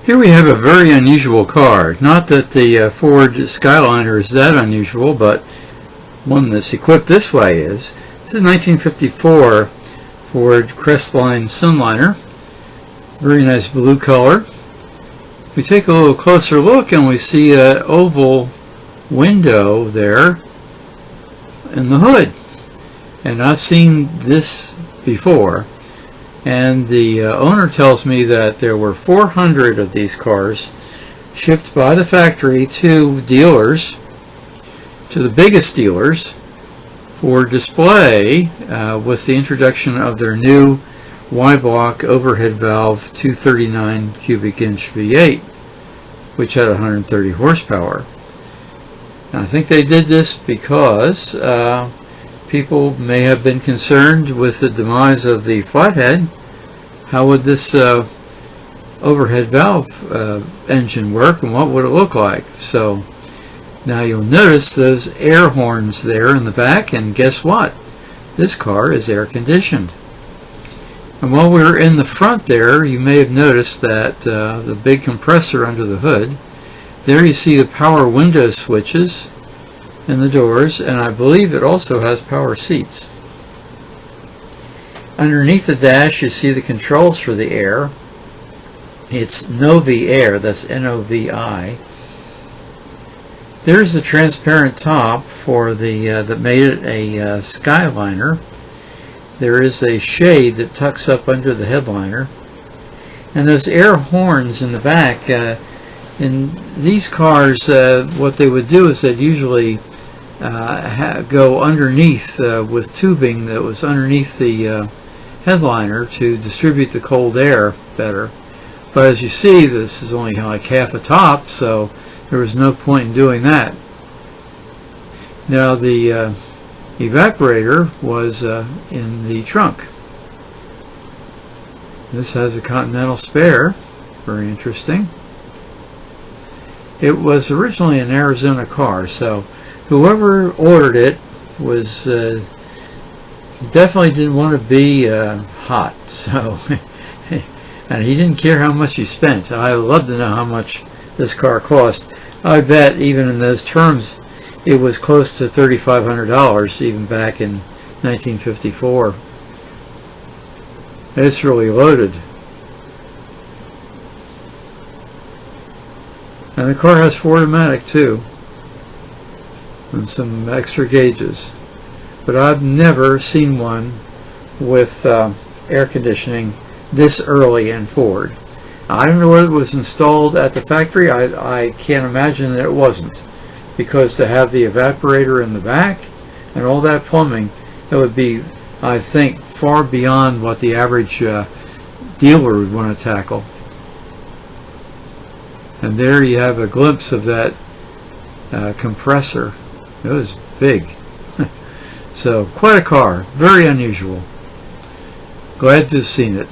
Here we have a very unusual car. Not that the Ford Skyliner is that unusual, but one that's equipped this way is. This is a 1954 Ford Crestline Skyliner. Very nice blue color. We take a little closer look and we see an oval window there in the hood. And I've seen this before. And the owner tells me that there were 400 of these cars shipped by the factory to dealers, to the biggest dealers, for display with the introduction of their new Y-block overhead valve 239 cubic inch V8, which had 130 horsepower. Now, I think they did this because people may have been concerned with the demise of the flathead. How would this overhead valve engine work, and what would it look like? So now you'll notice those air horns there in the back, and guess what? This car is air conditioned. And while we're in the front there, you may have noticed that the big compressor under the hood, there you see the power window switches in the doors, and I believe it also has power seats. Underneath the dash you see the controls for the air. It's Novi Air, that's N-O-V-I. There's the transparent top for the that made it a Skyliner. There is a shade that tucks up under the headliner. And those air horns in the back, in these cars, what they would do is they'd usually go underneath with tubing that was underneath the headliner to distribute the cold air better. But as you see, this is only like half a top, so there was no point in doing that. Now the evaporator was in the trunk. This has a Continental spare, very interesting. It was originally an Arizona car, so whoever ordered it was definitely didn't want to be hot, so and he didn't care how much he spent. I'd love to know how much this car cost. I bet even in those terms it was close to $3,500 even back in 1954. It's really loaded. And the car has 4-automatic too, and some extra gauges. But I've never seen one with air conditioning this early in Ford. I don't know whether it was installed at the factory. I can't imagine that it wasn't, because to have the evaporator in the back and all that plumbing, it would be, I think, far beyond what the average dealer would want to tackle. And there you have a glimpse of that compressor. It was big. So quite a car, very unusual. Glad to have seen it.